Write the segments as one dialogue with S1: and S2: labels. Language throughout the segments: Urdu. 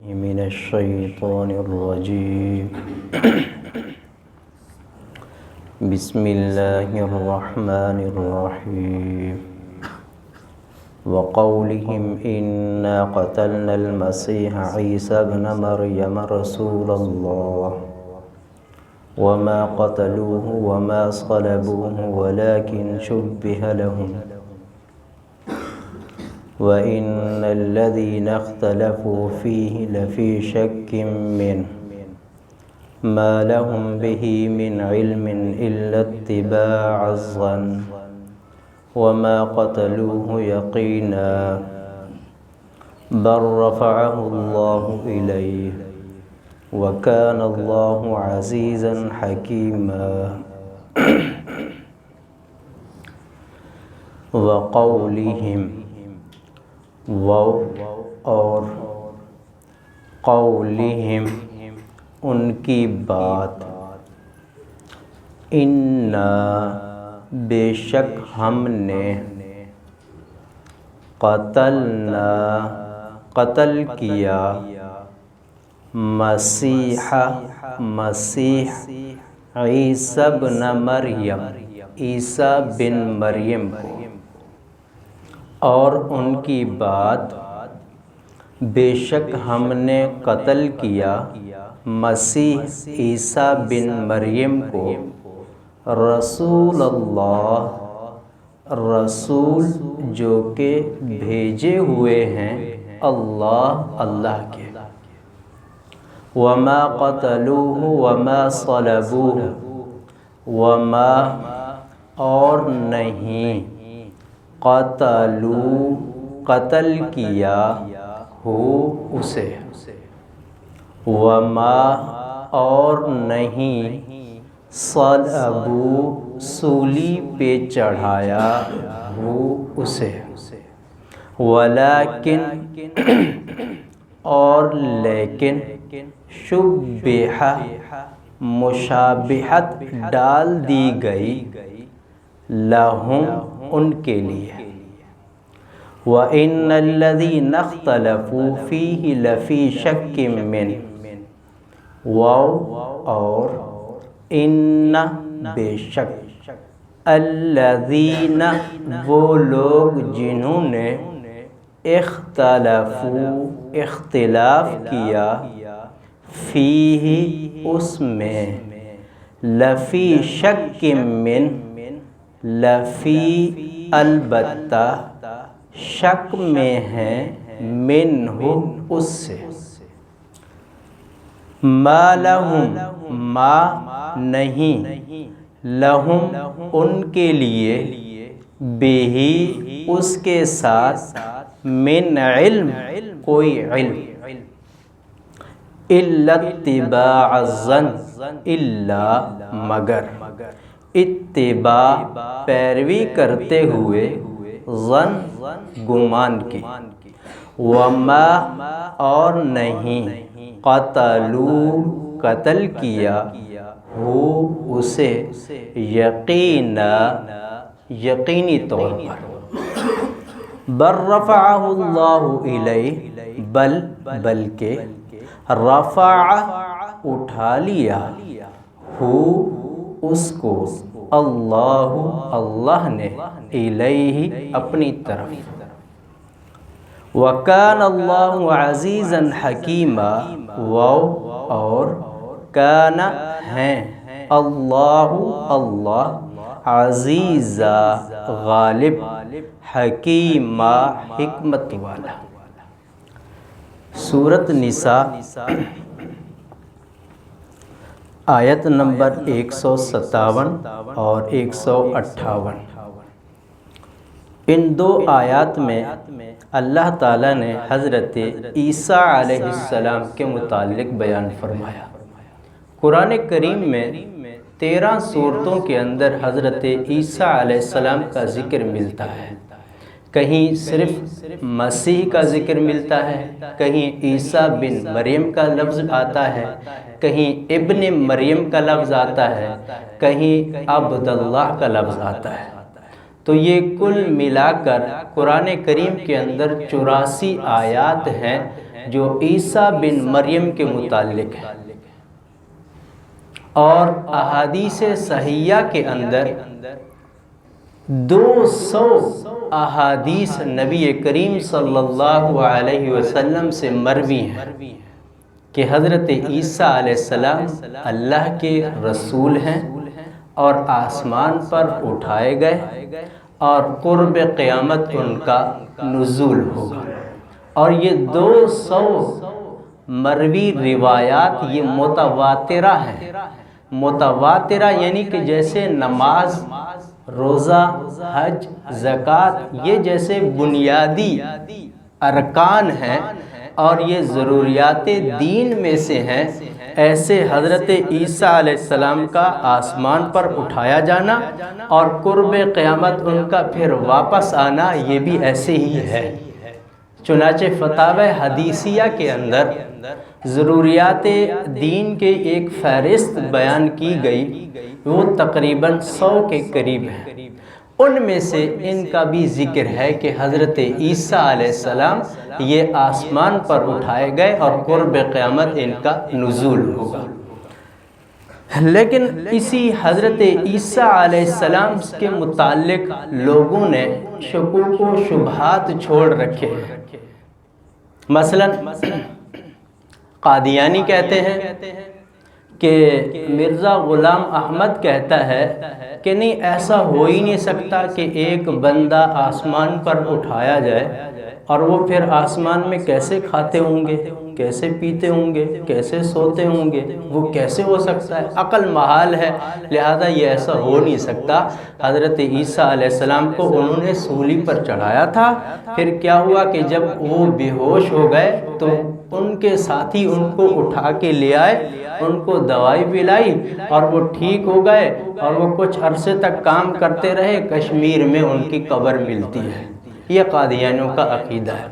S1: من الشيطان الرجيم بسم الله الرحمن الرحيم وقولهم إنا قتلنا المسيح عيسى ابن مريم رسول الله وما قتلوه وما صلبوه ولكن شبه لهم وَإِنَّ الَّذِينَ اخْتَلَفُوا فِيهِ لَفِي شَكٍّ مِّنْهُ مَا لَهُمْ بِهِ مِنْ عِلْمٍ إِلَّا اتِّبَاعَ الظَّنِّ وَمَا قَتَلُوهُ يَقِينًا بَلْ رَفَعَهُ اللَّهُ إِلَيْهِ وَكَانَ اللَّهُ عَزِيزًا حَكِيمًا وَقَوْلِهِمْ اور قولہم ان کی بات انا بے شک ہم نے قتلنا قتل کیا مسیح عیسی بن مریم عیسیٰ بن مریم کو اور ان کی بات بے شک ہم نے قتل کیا مسیح عیسیٰ بن مریم کو رسول اللہ رسول جو کہ بھیجے ہوئے ہیں اللہ کے وما قتلوه وما صلبوه وما اور نہیں قتل کیا ہو اسے وما اور نہیں صلبو سولی پہ چڑھایا ہو اسے ولیکن اور لیکن شبہ مشابہت ڈال دی گئی لہم ان کے لیے وَإِنَّ الَّذِينَ اخْتَلَفُوا فِيهِ لَفِي شَكٍّ مِّنْهُ اور ان بے شک الذین وہ لوگ جنہوں نے اختلاف کیا فیہ اس میں لفی شک من لفی البتہ شک میں ہے منہ اس سے ما لہم ما نہیں لہم ان کے لیے بہی اس کے ساتھ من علم کوئی علم الا اتباع الظن الا مگر اتباع پیروی کرتے ہوئے ظن گمان کی وما اور نہیں قتل کیا ہو اسے یقینی طور پر بل رفعہ اللہ الیہ بلکہ رفع اٹھا لیا ہو اس کو اللہ نے الیہ اپنی طرف وَكَانَ اللَّهُ عَزِيزًا حَكِيمًا اور کان ہیں اللہ عزیزا غالب حکیمہ حکمت والا سورۃ نساء آیت نمبر 157 اور 158 ان دو آیات میں اللہ تعالیٰ نے حضرت عیسیٰ علیہ السلام کے متعلق بیان فرمایا قرآن کریم میں 13 سورتوں کے اندر حضرت عیسیٰ علیہ السلام کا ذکر ملتا ہے کہیں صرف مسیح کا ذکر ملتا ہے کہیں عیسیٰ بن مریم کا لفظ آتا ہے کہیں ابن مریم کا لفظ آتا ہے کہیں عبداللہ کا لفظ آتا ہے تو یہ کل ملا کر قرآن کریم کے اندر 84 آیات ہیں جو عیسیٰ بن مریم کے متعلق ہے، اور احادیث صحیحہ کے اندر 200 احادیث نبی کریم صلی اللہ علیہ وسلم سے مروی ہیں کہ حضرت عیسیٰ علیہ السلام اللہ کے رسول ہیں اور آسمان پر اٹھائے گئے اور قرب قیامت ان کا نزول ہوگا۔ اور یہ 200 مروی روایات یہ متواترہ ہیں۔ متواترہ یعنی کہ جیسے نماز، روزہ، حج، زکوٰۃ یہ جیسے بنیادی ارکان ہیں اور یہ ضروریات دین میں سے ہیں، ایسے حضرت عیسیٰ علیہ السلام کا آسمان پر اٹھایا جانا اور قرب قیامت ان کا پھر واپس آنا یہ بھی ایسے ہی ہے۔ چنانچہ فتاوی حدیثیہ کے اندر ضروریات دین کے ایک فہرست بیان کی گئی، وہ تقریباً 100 کے قریب ہے۔ ان میں سے ان کا بھی ذکر ہے کہ حضرت عیسیٰ علیہ السلام یہ آسمان پر اٹھائے گئے اور قرب قیامت ان کا نزول ہوگا۔ لیکن اسی حضرت عیسیٰ علیہ السلام کے متعلق لوگوں نے شکوک و شبہات چھوڑ رکھے ہیں۔ مثلاً قادیانی کہتے ہیں کہ مرزا غلام احمد کہتا ہے کہ نہیں، ایسا ہو ہی نہیں سکتا کہ ایک بندہ آسمان پر اٹھایا جائے اور وہ پھر آسمان میں کیسے کھاتے ہوں گے، کیسے پیتے ہوں گے، کیسے سوتے ہوں گے، وہ کیسے ہو سکتا ہے؟ عقل محال ہے، لہذا یہ ایسا ہو نہیں سکتا۔ حضرت عیسیٰ علیہ السلام کو انہوں نے سولی پر چڑھایا تھا، پھر کیا ہوا کہ جب وہ بے ہوش ہو گئے تو ان کے ساتھی ان کو اٹھا کے لے آئے، ان کو دوائی پلائی اور وہ ٹھیک ہو گئے، اور وہ کچھ عرصے تک کام کرتے رہے۔ کشمیر میں ان کی قبر ملتی ہے۔ یہ قادیانیوں کا عقیدہ ہے۔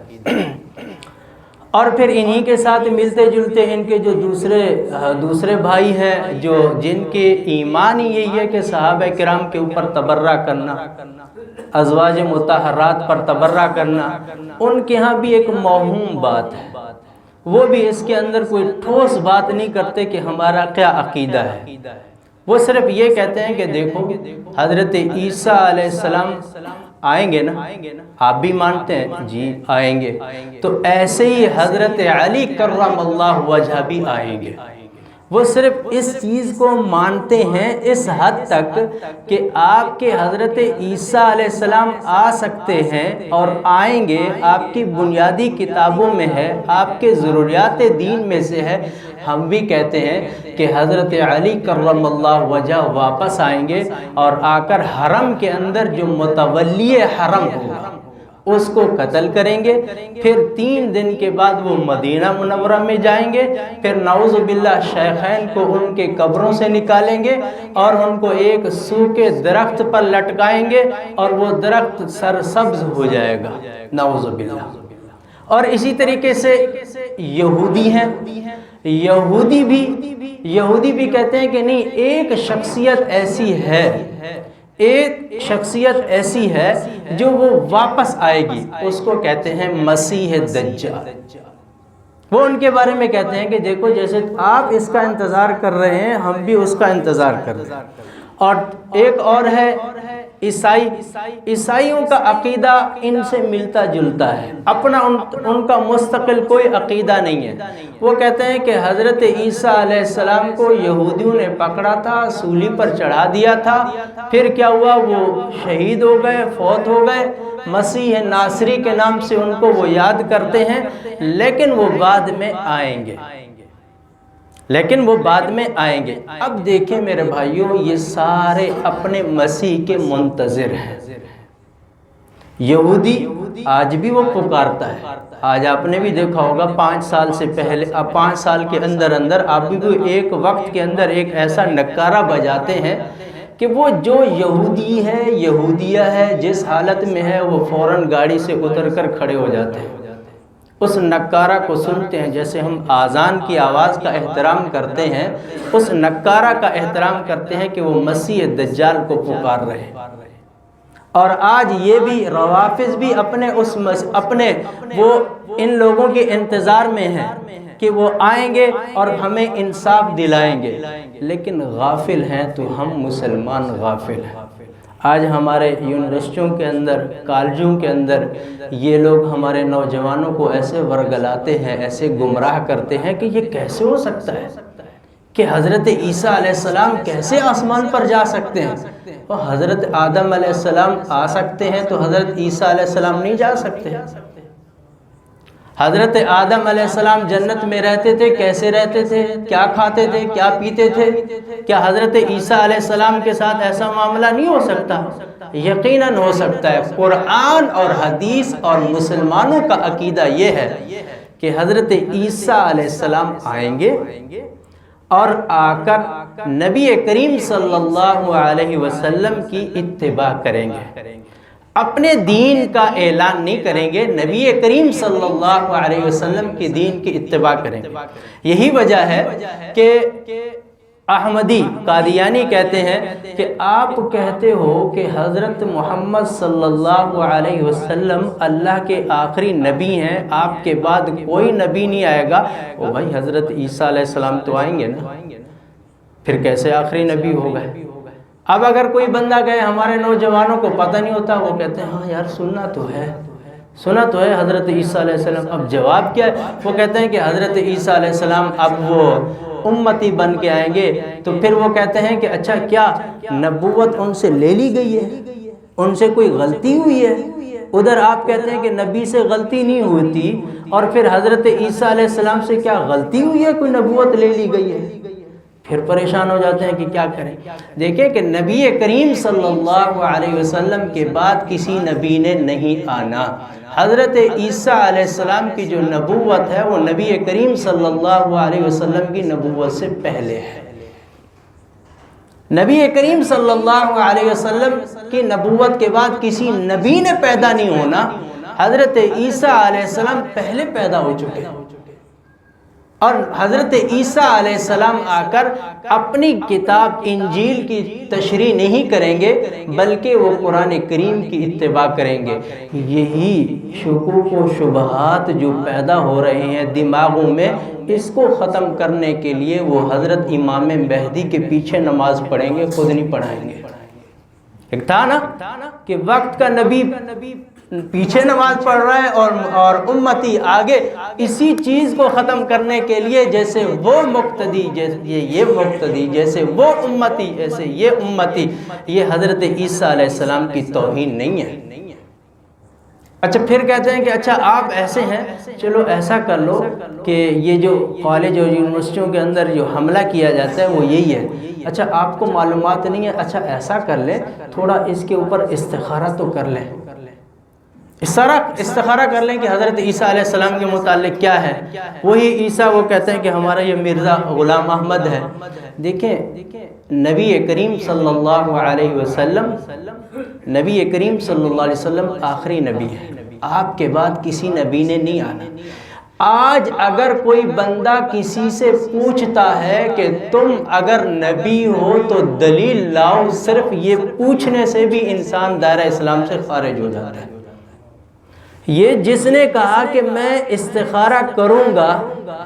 S1: اور پھر انہی کے ساتھ ملتے جلتے ان کے جو دوسرے بھائی ہیں جن کے ایمان ہی یہی ہے کہ صحابہ کرام کے اوپر تبرہ کرنا، ازواج مطہرات پر تبرہ کرنا، ان کے ہاں بھی ایک موہوم بات ہے۔ وہ بھی اس کے اندر کوئی ٹھوس بات نہیں کرتے کہ ہمارا کیا عقیدہ ہے۔ وہ صرف یہ کہتے ہیں کہ دیکھو حضرت عیسیٰ علیہ السلام آئیں گے نا، آپ بھی مانتے ہیں جی آئیں گے، تو ایسے ہی حضرت علی کرم اللہ وجہ بھی آئیں گے۔ وہ صرف اس چیز کو مانتے ہیں اس حد تک کہ آپ کے حضرت عیسیٰ علیہ السلام آ سکتے ہیں اور آئیں گے، آپ کی بنیادی کتابوں میں ہے، آپ کے ضروریات دین میں سے ہے۔ ہم بھی کہتے ہیں کہ حضرت علی کرم اللہ وجہ واپس آئیں گے اور آ کر حرم کے اندر جو متولی حرم ہوگا اس کو قتل کریں گے، پھر 3 دن کے بعد وہ مدینہ منورہ میں جائیں گے، پھر نعوذ باللہ شیخین کو ان کے قبروں سے نکالیں گے اور ان کو ایک سوکھے درخت پر لٹکائیں گے اور وہ درخت سرسبز ہو جائے گا، نعوذ باللہ۔ اور اسی طریقے سے یہودی ہیں، یہودی بھی کہتے ہیں کہ نہیں، ایک شخصیت ایسی ہے جو وہ واپس آئے گی، اس کو کہتے ہیں مسیح دجال۔ وہ ان کے بارے میں کہتے ہیں کہ دیکھو جیسے آپ اس کا انتظار کر رہے ہیں، ہم بھی اس کا انتظار کر رہے ہیں۔ اور ایک اور ہے عیسائیوں کا عقیدہ ان سے ملتا جلتا ہے، اپنا ان کا مستقل کوئی عقیدہ نہیں ہے۔ وہ کہتے ہیں کہ حضرت عیسیٰ علیہ السلام کو یہودیوں نے پکڑا تھا، سولی پر چڑھا دیا تھا، پھر کیا ہوا، وہ شہید ہو گئے، فوت ہو گئے، مسیح ناصری کے نام سے ان کو وہ یاد کرتے ہیں، لیکن وہ بعد میں آئیں گے۔ اب دیکھیں میرے بھائیوں، یہ سارے اپنے مسیح کے منتظر ہیں۔ یہودی آج بھی وہ پکارتا ہے، آج آپ نے بھی دیکھا ہوگا 5 سال سے پہلے، اب 5 سال کے اندر آپ بھی ایک وقت کے اندر ایک ایسا نکارہ بجاتے ہیں کہ وہ جو یہودی ہے، یہودیہ ہے، جس حالت میں ہے وہ فوراً گاڑی سے اتر کر کھڑے ہو جاتے ہیں، اس نکارہ کو سنتے ہیں۔ جیسے ہم آذان کی آواز کا احترام کرتے ہیں، اس نکارہ کا احترام کرتے ہیں کہ وہ مسیح دجال کو پکار رہے ہیں۔ اور آج یہ بھی روافض بھی اپنے وہ ان لوگوں کے انتظار میں ہیں کہ وہ آئیں گے اور ہمیں انصاف دلائیں گے، لیکن غافل ہیں تو ہم مسلمان غافل ہیں۔ آج ہمارے یونیورسٹیوں کے اندر، کالجوں کے اندر یہ لوگ ہمارے نوجوانوں کو ایسے ورگلاتے ہیں، ایسے گمراہ کرتے ہیں کہ یہ کیسے ہو سکتا ہے کہ حضرت عیسیٰ علیہ السلام کیسے آسمان پر جا سکتے ہیں؟ اور حضرت آدم علیہ السلام آ سکتے ہیں تو حضرت عیسیٰ علیہ السلام نہیں جا سکتے؟ حضرت آدم علیہ السلام جنت میں رہتے تھے، کیسے رہتے تھے، کیا کھاتے تھے، کیا پیتے تھے؟ کیا حضرت عیسیٰ علیہ السلام کے ساتھ ایسا معاملہ نہیں ہو سکتا؟ یقیناً ہو سکتا ہے۔ قرآن اور حدیث اور مسلمانوں کا عقیدہ یہ ہے کہ حضرت عیسیٰ علیہ السلام آئیں گے اور آ کر نبی کریم صلی اللہ علیہ وسلم کی اتباع کریں گے، اپنے دین کا اعلان نہیں کریں گے، نبی کریم صلی اللہ علیہ وسلم کی دین کی اتباع کریں گے۔ یہی وجہ ہے کہ احمدی قادیانی کہتے ہیں کہ آپ کہتے ہو کہ حضرت محمد صلی اللہ علیہ وسلم اللہ کے آخری نبی ہیں، آپ کے بعد کوئی نبی نہیں آئے گا۔ او بھائی، حضرت عیسیٰ علیہ السلام تو آئیں گے نا، پھر کیسے آخری نبی ہو گئے؟ اب اگر کوئی بندہ کہے ہمارے نوجوانوں کو پتہ نہیں ہوتا، وہ کہتے ہیں ہاں یار سننا تو ہے حضرت عیسیٰ علیہ السلام۔ اب جواب کیا ہے؟ وہ کہتے ہیں کہ حضرت عیسیٰ علیہ السلام اب وہ امتی بن کے آئیں گے، تو پھر وہ کہتے ہیں کہ اچھا کیا نبوت ان سے لے لی گئی ہے؟ ان سے کوئی غلطی ہوئی ہے؟ ادھر آپ کہتے ہیں کہ نبی سے غلطی نہیں ہوتی، اور پھر حضرت عیسیٰ علیہ السلام سے کیا غلطی ہوئی ہے، کوئی نبوت لے لی گئی ہے؟ پھر پریشان ہو جاتے ہیں کہ کیا کریں۔ دیکھیں کہ نبی کریم صلی اللہ علیہ وسلم کے بعد کسی نبی نے نہیں آنا۔ حضرت عیسیٰ علیہ السلام کی جو نبوت ہے وہ نبی کریم صلی اللہ علیہ وسلم کی نبوت سے پہلے ہے۔ نبی کریم صلی اللہ علیہ وسلم کی نبوت کے بعد کسی نبی نے پیدا نہیں ہونا، حضرت عیسیٰ علیہ السلام پہلے پیدا ہو چکے ہیں، اور حضرت عیسیٰ علیہ السلام آ کر اپنی کتاب انجیل کی تشریح نہیں کریں گے، بلکہ وہ قرآن کریم کی اتباع کریں گے۔ یہی شکوک و شبہات جو پیدا ہو رہے ہیں دماغوں میں، اس کو ختم کرنے کے لیے وہ حضرت امام مہدی کے پیچھے نماز پڑھیں گے، خود نہیں پڑھائیں گے۔ ایک تھا نا کہ وقت کا نبی پیچھے نماز پڑھ رہا ہے اور امتی آگے، اسی چیز کو ختم کرنے کے لیے جیسے وہ مقتدی جیسے یہ مقتدی، جیسے وہ امتی ایسے یہ امتی، یہ حضرت عیسیٰ علیہ السلام کی توہین نہیں ہے۔ اچھا پھر کہتے ہیں کہ اچھا آپ ایسے ہیں، چلو ایسا کر لو کہ یہ جو کالج اور یونیورسٹیوں کے اندر جو حملہ کیا جاتا ہے وہ یہی ہے۔ اچھا آپ کو معلومات نہیں ہے، اچھا ایسا کر لیں، تھوڑا اس کے اوپر استخارہ تو کر لیں، استخارہ کر لیں کہ حضرت عیسیٰ علیہ السلام کے متعلق کیا ہے۔ وہی عیسیٰ وہ کہتے ہیں کہ ہمارا یہ مرزا غلام احمد ہے۔ دیکھیں نبی کریم صلی اللہ علیہ وسلم، نبی کریم صلی اللہ علیہ وسلم آخری نبی ہے، آپ کے بعد کسی نبی نے نہیں آنا۔ آج اگر کوئی بندہ کسی سے پوچھتا ہے کہ تم اگر نبی ہو تو دلیل لاؤ، صرف یہ پوچھنے سے بھی انسان دائرہ اسلام سے خارج ہو جاتا ہے۔ یہ جس نے کہا کہ میں استخارہ کروں گا،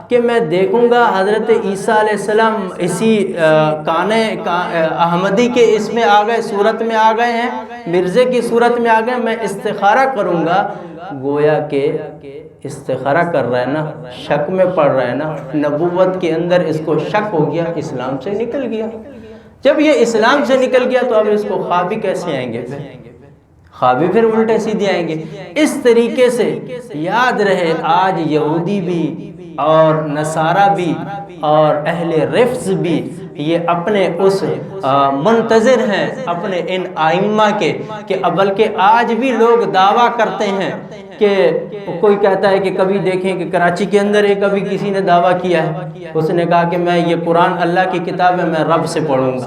S1: کہ میں دیکھوں گا حضرت عیسیٰ علیہ السلام اسی احمدی کے اس میں آ گئے، صورت میں آ گئے ہیں، مرزے کی صورت میں آ گئے، میں استخارہ کروں گا، گویا کہ استخارہ کر رہا ہے نا، شک میں پڑ رہا ہے نا، نبوت کے اندر اس کو شک ہو گیا، اسلام سے نکل گیا۔ جب یہ اسلام سے نکل گیا تو اب اس کو خوابی کیسے آئیں گے؟ خوابی پھر الٹے سیدھے آئیں گے۔ اس طریقے سے یاد رہے، آج یہودی بھی اور نصارہ بھی اور اہل رفض بھی یہ اپنے اس منتظر ہیں اپنے ان ائمہ کے، کہ بلکہ آج بھی لوگ دعویٰ کرتے ہیں کہ کوئی کہتا ہے کہ کبھی دیکھیں کہ کراچی کے اندر ایک کبھی کسی نے دعویٰ کیا ہے، اس نے کہا کہ میں یہ قرآن اللہ کی کتاب ہے، میں رب سے پڑھوں گا۔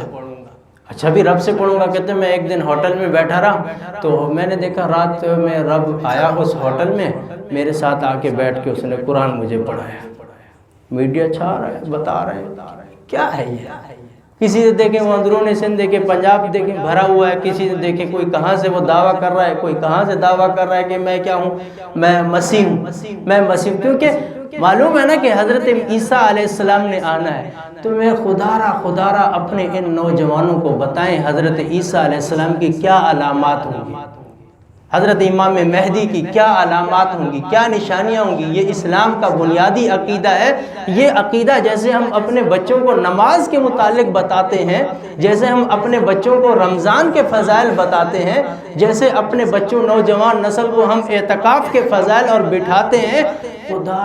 S1: اچھا بھی رب سے پڑھوں گا، کہتے ہیں میں ایک دن ہوٹل میں بیٹھا رہا تو میں نے دیکھا رات میں رب آیا اس ہوٹل میں، میرے ساتھ آ کے بیٹھ کے اس نے قرآن مجھے پڑھایا۔ میڈیا چھا رہا ہے، بتا رہے ہیں، کیا ہے یہ؟ کسی سے دیکھیں وہ اندرون سندھ دیکھیں پنجاب دیکھیں بھرا ہوا ہے، کسی سے دیکھیں کوئی کہاں سے وہ دعویٰ کر رہا ہے، کوئی کہاں سے دعویٰ کر رہا ہے کہ میں کیا ہوں، میں مسیح ہوں، میں مسیح ہوں، کیونکہ معلوم ہے نا کہ حضرت عیسیٰ علیہ السلام نے آنا ہے۔ تو میں خدا را اپنے ان نوجوانوں کو بتائیں حضرت عیسیٰ علیہ السلام کی کیا علامات ہوں گی، حضرت امام مہدی کی کیا علامات ہوں گی، کیا نشانیاں ہوں گی۔ یہ اسلام کا بنیادی عقیدہ ہے۔ یہ عقیدہ جیسے ہم اپنے بچوں کو نماز کے متعلق بتاتے ہیں، جیسے ہم اپنے بچوں کو رمضان کے فضائل بتاتے ہیں، جیسے اپنے بچوں نوجوان نسل کو ہم اعتکاف کے فضائل اور بٹھاتے ہیں، خدا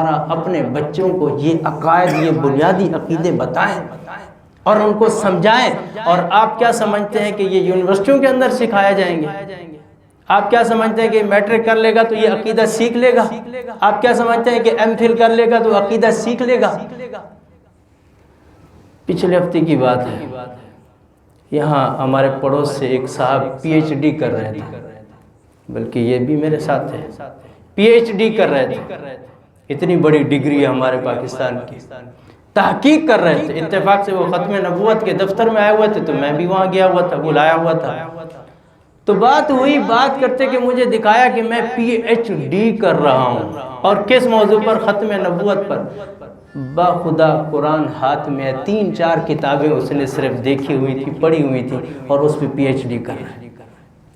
S1: را اپنے بچوں کو یہ عقائد، یہ بنیادی عقیدے بتائیں اور ان کو سمجھائیں۔ اور آپ کیا سمجھتے ہیں کہ یہ یونیورسٹیوں کے اندر سکھایا جائیں گے؟ آپ کیا سمجھتے ہیں کہ میٹرک کر لے گا تو یہ عقیدہ سیکھ لے گا؟ آپ کیا سمجھتے ہیں کہ ایم فل کر لے گا تو عقیدہ سیکھ لے گا؟ پچھلے ہفتے کی بات ہے، یہاں ہمارے پڑوس سے ایک صاحب پی ایچ ڈی کر رہے تھے، بلکہ یہ بھی میرے ساتھ تھے، پی ایچ ڈی کر رہے تھے، اتنی بڑی ڈگری ہے ہمارے پاکستان کی، تحقیق کر رہے تھے۔ اتفاق سے وہ ختم نبوت کے دفتر میں آئے ہوئے تھے تو میں بھی وہاں گیا ہوا تھا، بلایا ہوا تھا۔ تو بات ہوئی، بات کرتے کہ مجھے دکھایا کہ میں پی ایچ ڈی کر رہا ہوں، اور کس موضوع پر؟ ختم نبوت پر۔ باخدا قرآن ہاتھ میں 3-4 کتابیں اس نے صرف دیکھی ہوئی تھی، پڑھی ہوئی تھی، اور اس پہ پی ایچ ڈی کر رہا ہے۔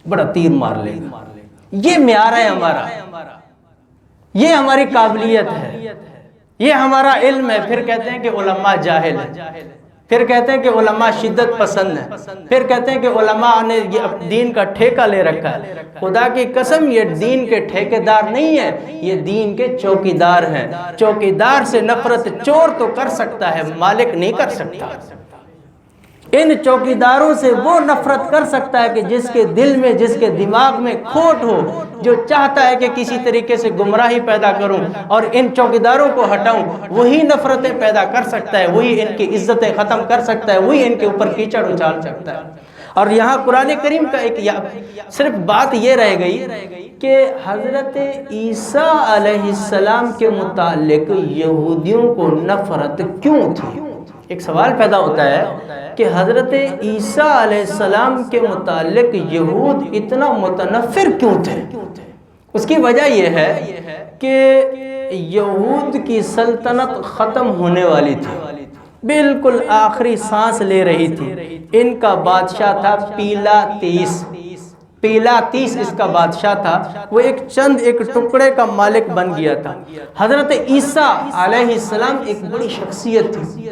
S1: بڑا تیر مار لے گا۔ یہ معیار ہے ہمارا، یہ ہماری قابلیت ہے، یہ ہمارا علم ہے۔ پھر کہتے ہیں کہ علماء جاہل ہیں، پھر کہتے ہیں کہ علماء شدت پسند ہیں، پھر کہتے ہیں کہ علماء نے یہ دین کا ٹھیکہ لے رکھا ہے۔ خدا کی قسم یہ دین کے ٹھیکیدار نہیں ہے، یہ دین کے چوکیدار ہیں۔ چوکیدار سے نفرت چور تو کر سکتا ہے، مالک نہیں کر سکتا۔ ان چوکیداروں سے وہ نفرت کر سکتا ہے کہ جس کے دل میں، جس کے دماغ میں کھوٹ ہو، جو چاہتا ہے کہ کسی طریقے سے گمراہی پیدا کروں اور ان چوکیداروں کو ہٹاؤں، وہی نفرتیں پیدا کر سکتا ہے، وہی ان کی عزتیں ختم کر سکتا ہے، وہی ان کے اوپر کیچڑ اچھال سکتا ہے۔ اور یہاں قرآن کریم کا ایک صرف بات یہ رہ گئی کہ حضرت عیسیٰ علیہ السلام کے متعلق یہودیوں کو نفرت کیوں تھی؟ ایک سوال پیدا ہوتا ہے کہ حضرت عیسیٰ علیہ السلام کے متعلق یہود اتنا متنفر کیوں تھے؟ اس کی وجہ یہ ہے کہ یہود کی سلطنت ختم ہونے والی تھی، بالکل آخری سانس لے رہی تھی۔ ان کا بادشاہ تھا پیلاتیس اس کا بادشاہ تھا، وہ ایک ٹکڑے کا مالک بن گیا تھا۔ حضرت عیسیٰ علیہ السلام ایک بڑی شخصیت تھی،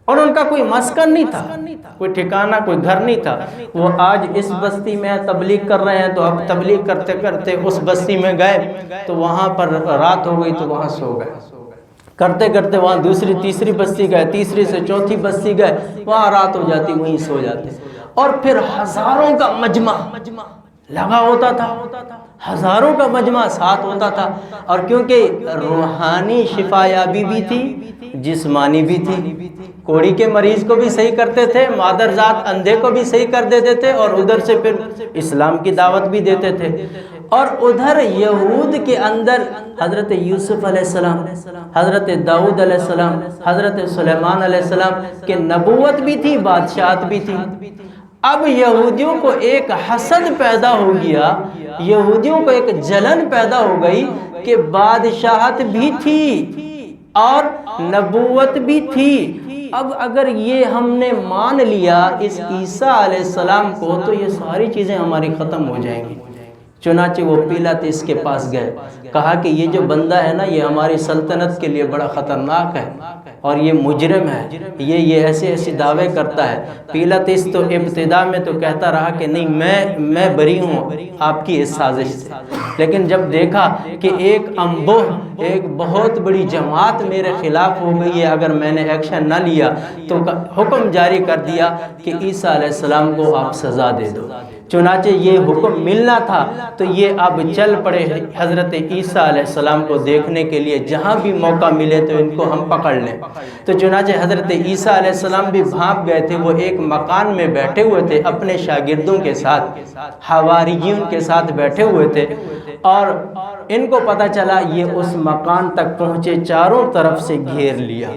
S1: اور ان کا کوئی مسکن نہیں تھا، کوئی ٹھکانہ، کوئی گھر نہیں تھا۔ وہ آج اس بستی میں تبلیغ کر رہے ہیں تو اب تبلیغ کرتے کرتے اس بستی میں گئے تو وہاں پر رات ہو گئی تو وہاں سو گئے، کرتے کرتے وہاں دوسری تیسری بستی گئے، تیسری سے چوتھی بستی گئے، وہاں رات ہو جاتی، وہیں سو جاتے۔ اور پھر ہزاروں کا مجمع لگا ہوتا تھا، ہزاروں کا مجمع ساتھ ہوتا تھا، اور کیونکہ روحانی شفا یابی بھی تھی، جسمانی بھی تھی۔ کوڑی کے مریض کو بھی صحیح کرتے تھے، مادرزاد اندھے کو بھی صحیح کر دیتے تھے، اور ادھر سے پھر اسلام کی دعوت بھی دیتے تھے۔ اور ادھر یہود کے اندر حضرت یوسف علیہ السلام، حضرت داؤد علیہ السلام، حضرت سلیمان علیہ السلام کہ نبوت بھی تھی، بادشاہت بھی تھی۔ اب یہودیوں کو ایک حسد پیدا ہو گیا، یہودیوں کو ایک جلن پیدا ہو گئی کہ بادشاہت بھی تھی اور نبوت بھی تھی۔ اب اگر یہ ہم نے مان لیا اس عیسیٰ علیہ السلام کو تو یہ ساری چیزیں ہماری ختم ہو جائیں گی۔ چنانچہ وہ پیلاطس کے پاس گئے، کہا کہ یہ جو بندہ ہے نا، یہ ہماری سلطنت کے لیے بڑا خطرناک ہے اور یہ مجرم ہے، یہ ایسے دعوے کرتا ہے۔ پیلاطس تو ابتدا میں تو کہتا رہا کہ نہیں، میں بری ہوں آپ کی اس سازش سے، لیکن جب دیکھا کہ ایک بہت بڑی جماعت میرے خلاف ہو گئی ہے، اگر میں نے ایکشن نہ لیا تو حکم جاری کر دیا کہ عیسیٰ علیہ السلام کو آپ سزا دے دو۔ چنانچہ یہ حکم ملنا تھا تو یہ اب چل پڑے حضرت عیسیٰ علیہ السلام کو دیکھنے کے لیے، جہاں بھی موقع ملے تو ان کو ہم پکڑ لیں۔ تو چنانچہ حضرت عیسیٰ علیہ السلام بھی بھاگ گئے تھے، وہ ایک مکان میں بیٹھے ہوئے تھے اپنے شاگردوں کے ساتھ، حواریین کے ساتھ بیٹھے ہوئے تھے، اور ان کو پتہ چلا، یہ اس مکان تک پہنچے، چاروں طرف سے گھیر لیا،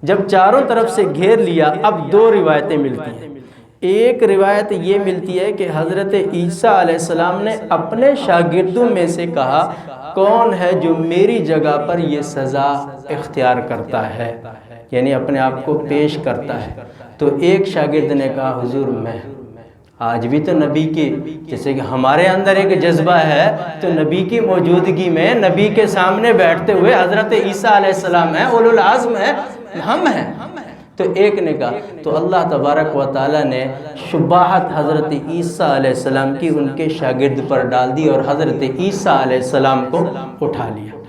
S1: جب چاروں طرف سے گھیر لیا، اب دو روایتیں ملتی ہیں۔ ایک روایت یہ ملتی ہے کہ حضرت عیسیٰ علیہ السلام نے اپنے شاگردوں میں سے کہا کون ہے جو میری جگہ پر یہ سزا اختیار کرتا ہے، یعنی اپنے آپ کو پیش کرتا ہے۔ تو ایک شاگرد نے کہا حضور میں۔ آج بھی تو نبی کی، جیسے کہ ہمارے اندر ایک جذبہ ہے، تو نبی کی موجودگی میں نبی کے سامنے بیٹھتے ہوئے حضرت عیسیٰ علیہ السلام ہیں، اولو العزم ہیں، ہم ہیں۔ تو ایک نے کہا، تو اللہ تبارک و تعالیٰ نے شباہت حضرت عیسیٰ علیہ السلام کی ان کے شاگرد پر ڈال دی اور حضرت عیسیٰ علیہ السلام کو اٹھا لیا۔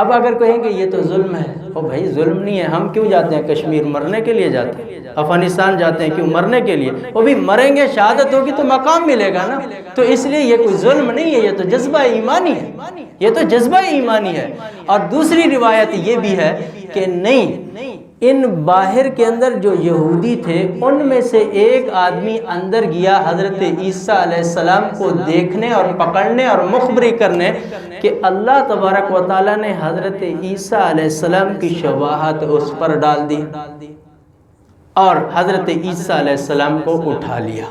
S1: اب اگر کہیں کہ یہ تو ظلم ہے، او بھائی ظلم نہیں ہے، ہم کیوں جاتے ہیں کشمیر؟ مرنے کے لیے جاتے ہیں۔ افغانستان جاتے ہیں کیوں؟ مرنے کے لیے۔ وہ بھی مریں گے، شہادت ہوگی تو مقام ملے گا نا۔ تو اس لیے یہ کوئی ظلم نہیں ہے، یہ تو جذبہ ایمانی ہے، یہ تو جذبہ ایمانی ہے۔ اور دوسری روایت یہ بھی ہے کہ نہیں، ان باہر کے اندر جو یہودی تھے ان میں سے ایک آدمی اندر گیا حضرت عیسیٰ علیہ السلام کو دیکھنے اور پکڑنے اور مخبری کرنے کہ اللہ تبارک و تعالیٰ نے حضرت عیسیٰ علیہ السلام کی شباہت اس پر ڈال دی اور حضرت عیسیٰ علیہ السلام کو اٹھا لیا۔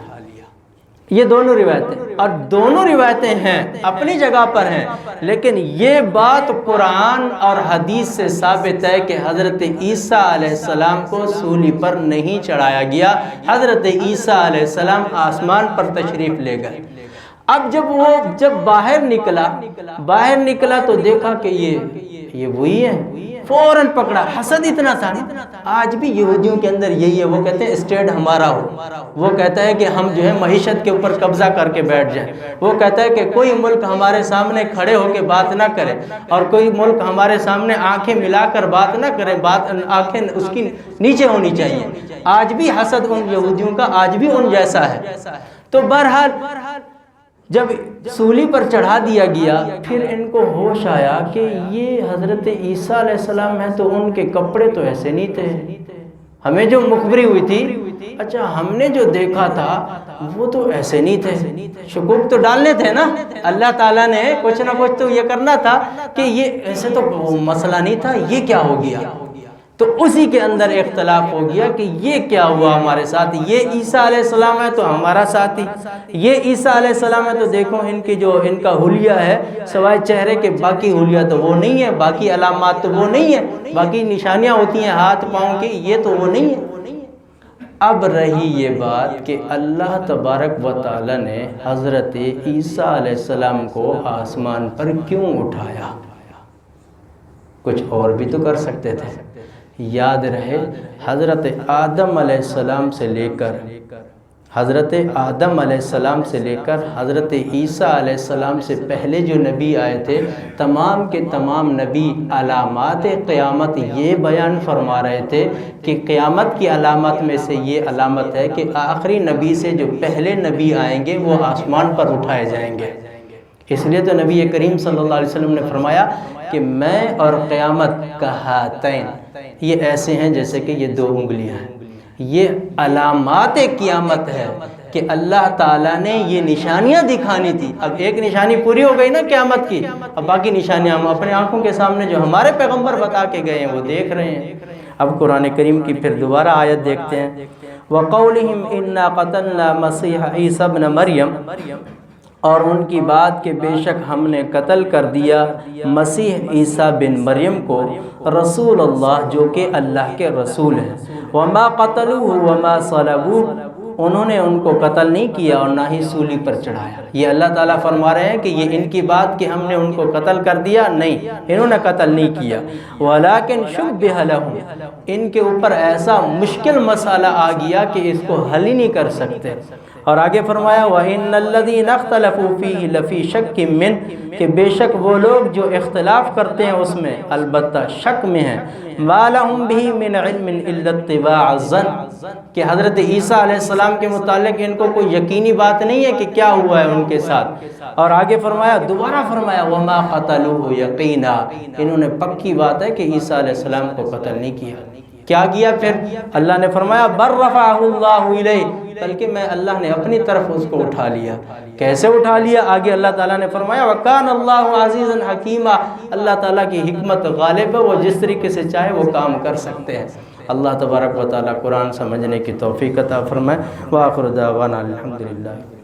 S1: یہ دونوں روایتیں، اور دونوں روایتیں ہیں اپنی جگہ پر ہیں، لیکن یہ بات قرآن اور حدیث سے ثابت ہے کہ حضرت عیسیٰ علیہ السلام کو سولی پر نہیں چڑھایا گیا، حضرت عیسیٰ علیہ السلام آسمان پر تشریف لے گئے۔ اب جب باہر نکلا تو دیکھا کہ یہ وہی ہے، فوراً پکڑا۔ حسد اتنا تھا نا، آج بھی یہودیوں کے اندر یہی ہے، وہ کہتے ہیں اسٹیٹ ہمارا ہو، وہ کہتا ہے کہ ہم جو ہے معیشت کے اوپر قبضہ کر کے بیٹھ جائیں، وہ کہتا ہے کہ کوئی ملک ہمارے سامنے کھڑے ہو کے بات نہ کرے اور کوئی ملک ہمارے سامنے آنکھیں ملا کر بات نہ کرے، آنکھیں اس کی نیچے ہونی چاہیے۔ آج بھی حسد ان یہودیوں کا آج بھی ان جیسا ہے۔ تو بہرحال جب سولی پر چڑھا دیا گیا، پھر ان کو ہوش آیا کہ یہ حضرت عیسیٰ علیہ السلام ہیں تو ان کے کپڑے تو ایسے نہیں تھے، ہمیں جو مخبری ہوئی تھی، اچھا ہم نے جو دیکھا تھا وہ تو ایسے نہیں تھے۔ شکوک تو ڈالنے تھے نا، اللہ تعالیٰ نے کچھ نہ کچھ تو یہ کرنا تھا کہ یہ ایسے تو مسئلہ نہیں تھا، یہ کیا ہو گیا؟ تو اسی کے اندر اختلاف ہو گیا کہ یہ کیا ہوا ہمارے ساتھ، یہ عیسیٰ علیہ السلام ہے تو ہمارا ساتھی، یہ عیسیٰ علیہ السلام ہے تو دیکھو ان کا حلیہ ہے، سوائے چہرے کے باقی حلیہ تو وہ نہیں ہے، باقی علامات تو وہ نہیں ہے، باقی نشانیاں ہوتی ہیں ہاتھ پاؤں کی، یہ تو وہ نہیں ہے۔ اب رہی یہ بات کہ اللہ تبارک و تعالی نے حضرت عیسیٰ علیہ السلام کو آسمان پر کیوں اٹھایا؟ کچھ اور بھی تو کر سکتے تھے۔ یاد رہے حضرت آدم علیہ السلام سے لے کر حضرت عیسیٰ علیہ السلام سے پہلے جو نبی آئے تھے، تمام کے تمام نبی علامات قیامت یہ بیان فرما رہے تھے کہ قیامت کی علامت میں سے یہ علامت ہے کہ آخری نبی سے جو پہلے نبی آئیں گے وہ آسمان پر اٹھائے جائیں گے۔ اس لیے تو نبی کریم صلی اللہ علیہ وسلم نے فرمایا کہ میں اور قیامت کا ہاتین، یہ ایسے ہیں جیسے کہ یہ دو انگلیاں ہیں۔ یہ علامات قیامت ہے کہ اللہ تعالیٰ نے یہ نشانیاں دکھانی تھی۔ اب ایک نشانی پوری ہو گئی نا قیامت کی، اب باقی نشانیاں ہم اپنے آنکھوں کے سامنے جو ہمارے پیغمبر بتا کے گئے ہیں وہ دیکھ رہے ہیں۔ اب قرآن کریم کی پھر دوبارہ آیت دیکھتے ہیں، وَقَوْلِهِمْ إِنَّا قَتَلْنَا مَسِيحَ عِيسَى ابْنَ مریم، اور ان کی بات کہ بے شک ہم نے قتل کر دیا مسیح عیسیٰ بن مریم کو، رسول اللہ جو کہ اللہ کے رسول ہیں، وما قتلوه وما صلبوه، انہوں نے ان کو قتل نہیں کیا اور نہ ہی سولی پر چڑھایا۔ یہ اللہ تعالیٰ فرما رہے ہیں کہ یہ ان کی بات کہ ہم نے ان کو قتل کر دیا، نہیں، انہوں نے قتل نہیں کیا، ولیکن شبہ لہم، ان کے اوپر ایسا مشکل مسئلہ آ گیا کہ اس کو حل ہی نہیں کر سکتے۔ اور آگے فرمایا وَإِنَّ الَّذِينَ اخْتَلَفُوا فِيهِ لَفِي شَكٍّ مِّنْهُ، کہ بے شک وہ لوگ جو اختلاف کرتے ہیں اس میں البتہ شک میں ہیں، مَا لَهُمْ بِهِ مِنْ عِلْمٍ إِلَّا اتِّبَاعَ الظَّنِّ، کہ حضرت عیسیٰ علیہ السلام کے متعلق ان کو کوئی یقینی بات نہیں ہے کہ کیا ہوا ہے ان کے ساتھ۔ اور آگے فرمایا، دوبارہ فرمایا وَمَا قَتَلُوهُ يَقِينًا، انہوں نے پکی بات ہے کہ عیسیٰ علیہ السلام کو قتل نہیں کیا۔ کیا کیا پھر؟ اللہ نے فرمایا بَلْ رَفَعَهُ اللَّهُ إِلَيْهِ، بلکہ میں اللہ نے اپنی طرف اس کو اٹھا لیا۔ کیسے اٹھا لیا؟ آگے اللہ تعالیٰ نے فرمایا وَكَانَ اللَّهُ عَزِيزًا حَكِيمًا، اللہ تعالیٰ کی حکمت غالب ہے، وہ جس طریقے سے چاہے وہ کام کر سکتے ہیں۔ اللہ تبارک و تعالیٰ قرآن سمجھنے کی توفیق عطا فرمائے۔ وآخر دعوانا الحمدللہ۔